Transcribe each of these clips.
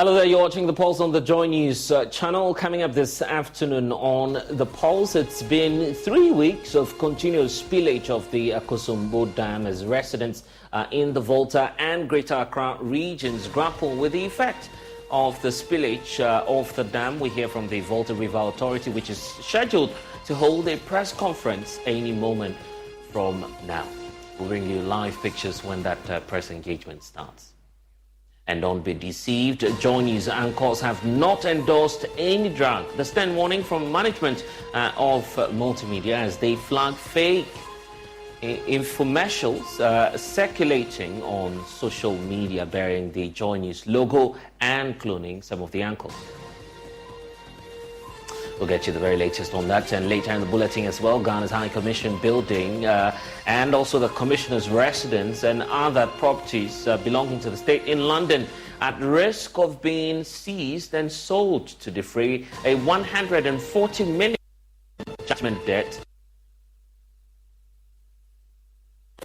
Hello there, you're watching The Pulse on the Joy News channel. Coming up this afternoon on The Pulse, it's been 3 weeks of continuous spillage of the Akosombo Dam as residents in the Volta and Greater Accra regions grapple with the effect of the spillage of the dam. We hear from the Volta River Authority, which is scheduled to hold a press conference any moment from now. We'll bring you live pictures when that press engagement starts. And don't be deceived, Joy News anchors have not endorsed any drug. The stern warning from management of multimedia as they flag fake infomercials circulating on social media bearing the Joy News logo and cloning some of the anchors. We'll get you the very latest on that, and later in the bulletin as well, Ghana's High Commission building and also the Commissioner's residence and other properties belonging to the state in London at risk of being seized and sold to defray a 140 million judgment debt.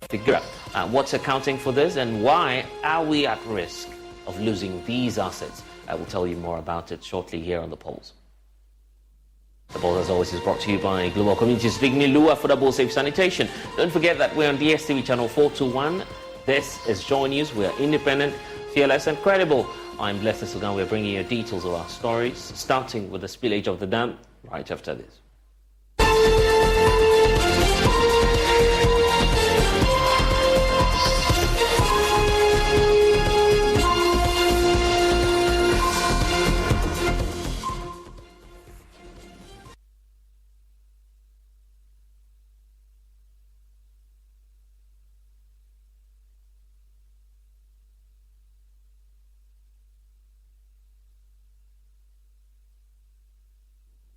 Figure out what's accounting for this and why are we at risk of losing these assets. I will tell you more about it shortly here on The Pulse. The Pulse, as always, is brought to you by Global Communities, Big Nilu, Affordable Safe Sanitation. Don't forget that we're on DSTV channel 421. This is Joy News. We are independent, fearless, and credible. I'm Blessed Sugan. We're bringing you details of our stories, starting with the spillage of the dam right after this.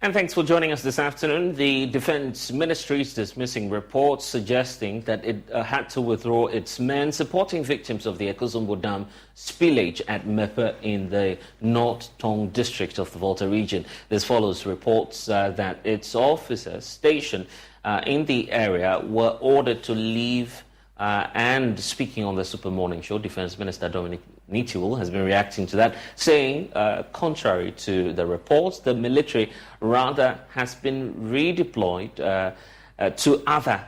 And thanks for joining us this afternoon. The Defense Ministry is dismissing reports suggesting that it had to withdraw its men supporting victims of the Akosombo Dam spillage at Mepe in the North Tong district of the Volta region. This follows reports that its officers stationed in the area were ordered to leave. And speaking on the Super Morning Show, Defense Minister Dominic Nitiwul has been reacting to that, saying, contrary to the reports, the military rather has been redeployed to other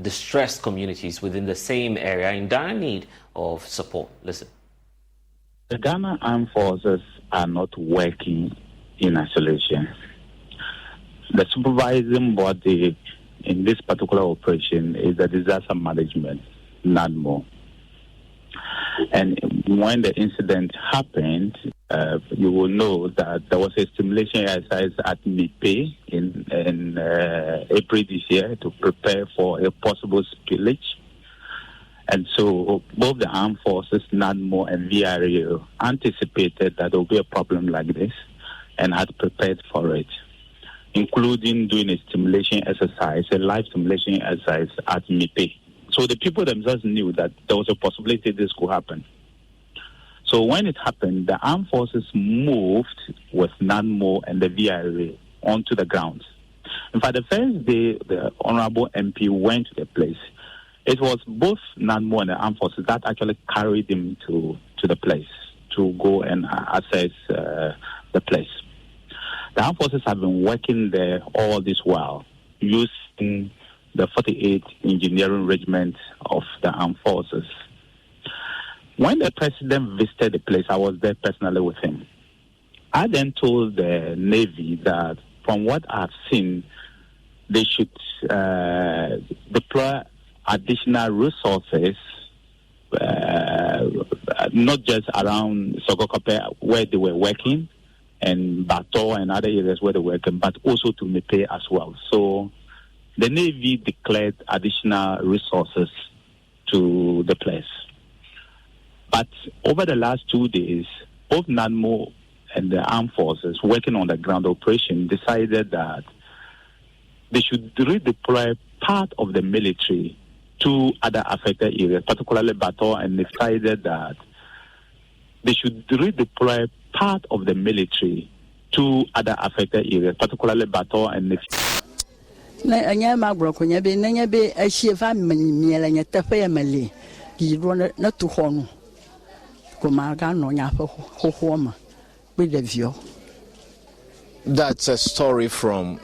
distressed communities within the same area in dire need of support. Listen. The Ghana Armed Forces are not working in isolation. The supervising body in this particular operation is the Disaster Management, NADMO. And when the incident happened, you will know that there was a stimulation exercise at Mepe in April this year to prepare for a possible spillage. And so both the Armed Forces, NADMO and VRO, anticipated that there would be a problem like this and had prepared for it, including doing a stimulation exercise, a live stimulation exercise at Mepe. So the people themselves knew that there was a possibility this could happen. So when it happened, the Armed Forces moved with NADMO and the VRA onto the ground. In fact, the first day the Honorable MP went to the place, it was both NADMO and the Armed Forces that actually carried him to the place to go and assess the place. The Armed Forces have been working there all this while using the 48th Engineering Regiment of the Armed Forces. When the President visited the place, I was there personally with him. I then told the Navy that from what I've seen, they should deploy additional resources, not just around Sogokope where they were working, and Bato and other areas where they were working, but also to Mepe as well. So the Navy declared additional resources to the place. But over the last 2 days, both NADMO and the Armed Forces working on the ground operation decided that they should redeploy part of the military to other affected areas, particularly Bato, and decided that they should redeploy part of the military to other affected areas, particularly Bato and anya magbro nya be nya be ahiefa miela nya tafe mali gi ro na to ho no ko ma ga no nya fa ho ma That's a story from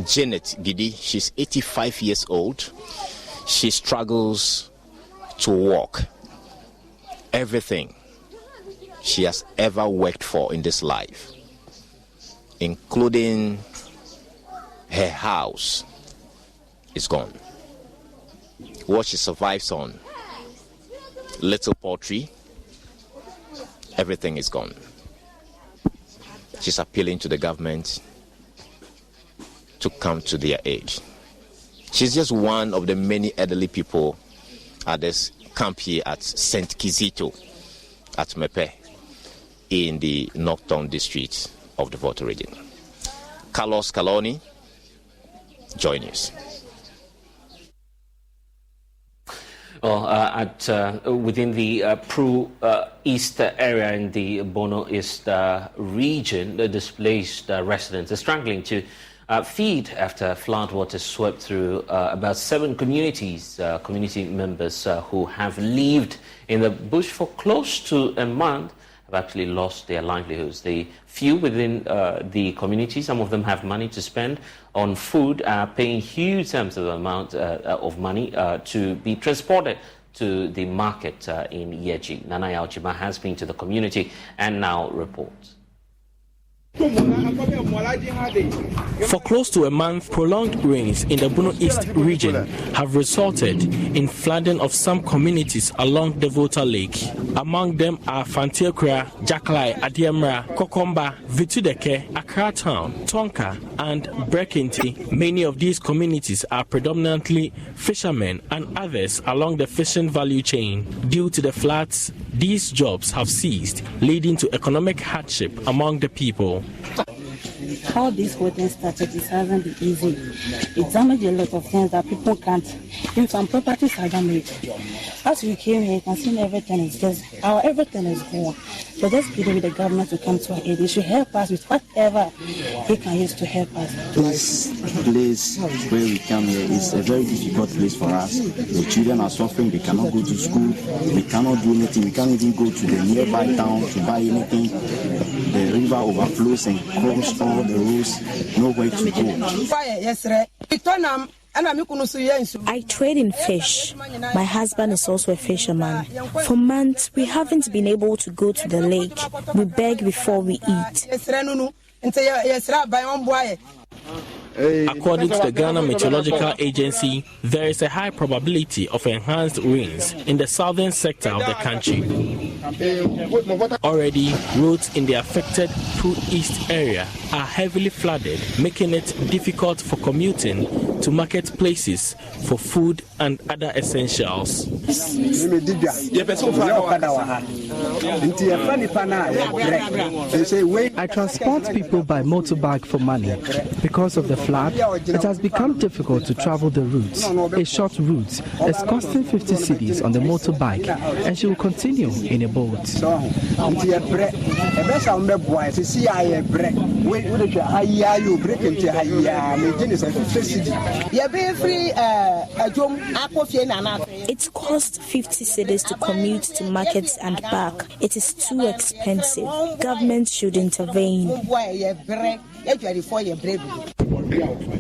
Janet Gidi. She's 85 years old. She struggles to walk. Everything she has ever worked for in this life, including her house, is gone. What she survives on, little poultry, everything is gone. She's appealing to the government to come to their aid. She's just one of the many elderly people at this camp here at St. Kizito at Mepe in the Northtown district of the Volta region. Carlos Caloni, Joy News. Within the Pru East area in the Bono East region, the displaced residents are struggling to feed after floodwaters swept through about 7 communities, community members who have lived in the bush for close to a month have actually lost their livelihoods. The few within the community, some of them have money to spend on food, paying huge sums of amount of money to be transported to the market in Yeji. Nana Yaojima has been to the community and now reports. For close to a month, prolonged rains in the Bono East region have resulted in flooding of some communities along the Volta Lake. Among them are Fantiakura, Jaklai, Adiamra, Kokomba, Vitudeke, Accra Town, Tonka, and Brekinti. Many of these communities are predominantly fishermen and others along the fishing value chain. Due to the floods, these jobs have ceased, leading to economic hardship among the people. How this whole thing started, it hasn't been easy. It damaged a lot of things that people can't. Even some properties are damaged. As we came here, you can see everything is just, everything is gone. So just plead with the government to come to our aid. They should help us with whatever they can use to help us. This place where we come here is a very difficult place for us. The children are suffering. They cannot go to school. We cannot do anything. We can't even go to the nearby town to buy anything. The river overflows and crosses all the roads. Nowhere to go. I trade in fish. My husband is also a fisherman. For months, we haven't been able to go to the lake. We beg before we eat. According to the Ghana Meteorological Agency, there is a high probability of enhanced rains in the southern sector of the country. Already, roads in the affected Pru East area are heavily flooded, making it difficult for commuting to marketplaces for food and other essentials. I transport people by motorbike for money. Because of the flood, it has become difficult to travel the route. A short route is costing 50 cedis on the motorbike, and she will continue in a boat. It costs 50 cedis to commute to markets and back. It is too expensive. Government should intervene.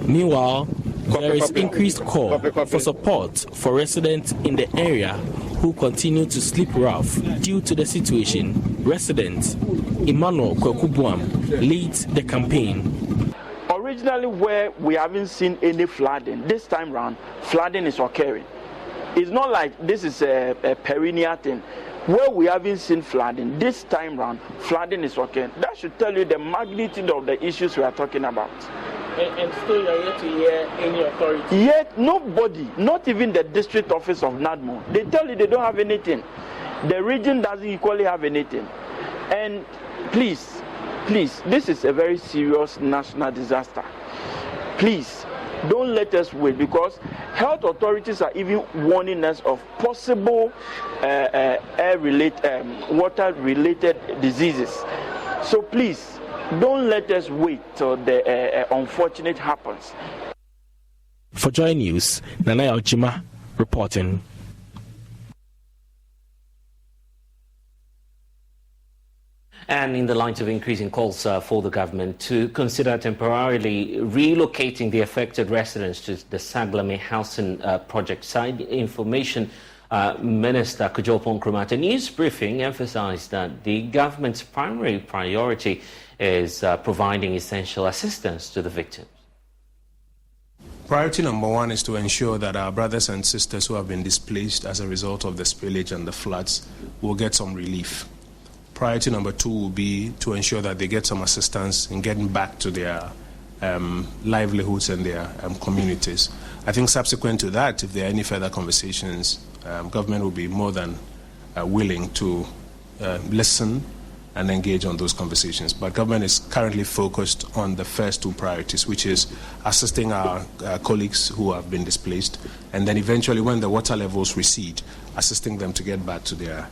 Meanwhile, there is increased call for support for residents in the area who continue to sleep rough due to the situation. Resident Emmanuel Kwekubuam leads the campaign. Originally, where we haven't seen any flooding, this time round, flooding is occurring. It's not like this is a perennial thing. Where we haven't seen flooding, this time round, flooding is occurring. That should tell you the magnitude of the issues we are talking about. And still you are yet to hear any authority? Yet nobody, not even the district office of NADMO, they tell you they don't have anything. The region doesn't equally have anything. And please, this is a very serious national disaster. Please, don't let us wait, because health authorities are even warning us of possible air-related, water-related diseases. So please, don't let us wait till the unfortunate happens. For Joy News, Nana Yaojima reporting. . And in the light of increasing calls for the government to consider temporarily relocating the affected residents to the Saglame housing project site, Information Minister Kojo Nkrumah at a news briefing emphasized that the government's primary priority is providing essential assistance to the victims. Priority number one is to ensure that our brothers and sisters who have been displaced as a result of the spillage and the floods will get some relief. Priority number two will be to ensure that they get some assistance in getting back to their livelihoods and their communities. I think subsequent to that, if there are any further conversations, government will be more than willing to listen and engage on those conversations. But government is currently focused on the first two priorities, which is assisting our colleagues who have been displaced, and then eventually when the water levels recede, assisting them to get back to their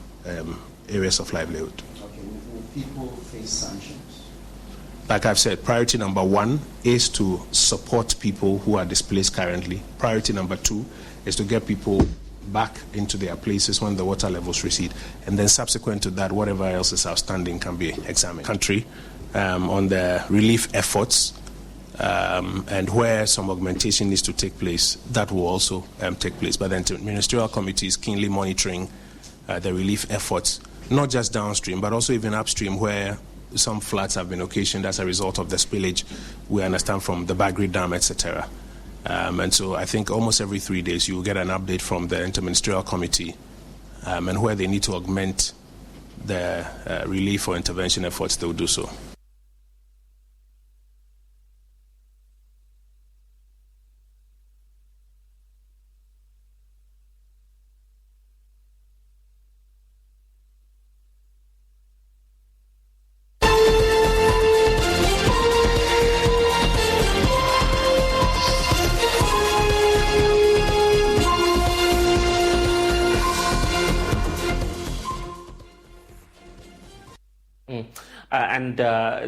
areas of livelihood. Okay, will people face sanctions? Like I've said, priority number one is to support people who are displaced currently. Priority number two is to get people back into their places when the water levels recede. And then subsequent to that, whatever else is outstanding can be examined. Country on the relief efforts and where some augmentation needs to take place, that will also take place. But the ministerial committee is keenly monitoring the relief efforts, not just downstream, but also even upstream where some floods have been occasioned as a result of the spillage, we understand, from the Bagri Dam, etc. And so I think almost every 3 days you will get an update from the Interministerial Committee and where they need to augment the relief or intervention efforts, they will do so.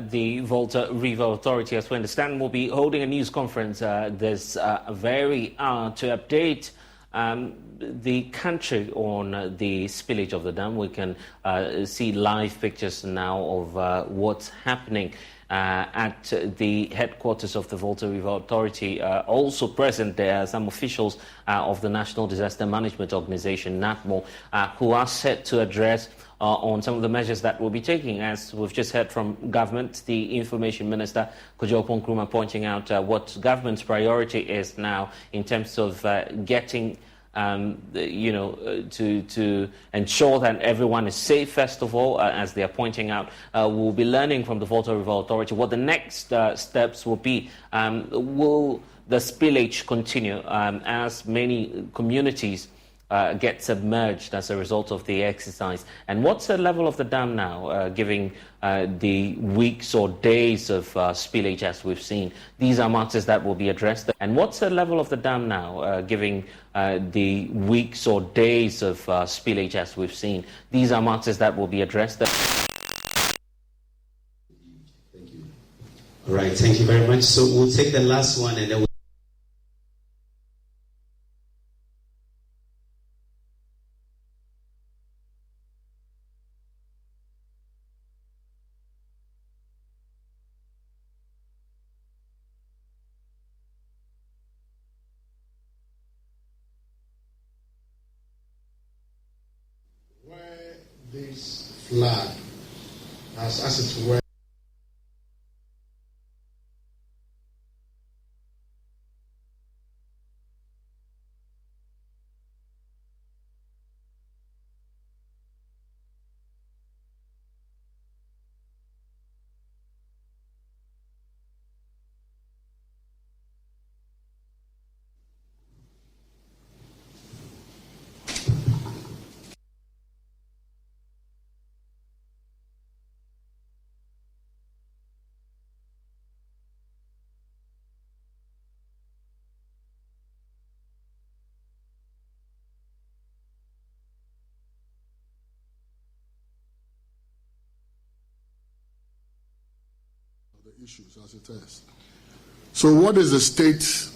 The Volta River Authority, as we understand, will be holding a news conference this very hour to update the country on the spillage of the dam. We can see live pictures now of what's happening at the headquarters of the Volta River Authority. Also present there are some officials of the National Disaster Management Organization, NATMO, who are set to address on some of the measures that we'll be taking. As we've just heard from government, the Information Minister, Kojo Nkrumah, pointing out what government's priority is now in terms of getting, to ensure that everyone is safe, first of all, as they are pointing out. We'll be learning from the Volta River Authority what the next steps will be. Will the spillage continue as many communities get submerged as a result of the exercise? And what's the level of the dam now, given the weeks or days of spillage as we've seen? These are matters that will be addressed. And what's the level of the dam now, given the weeks or days of spillage as we've seen? These are matters that will be addressed. Thank you. All right, thank you very much. So we'll take the last one and then we'll this flood as it were. Issues as it is. So what is the state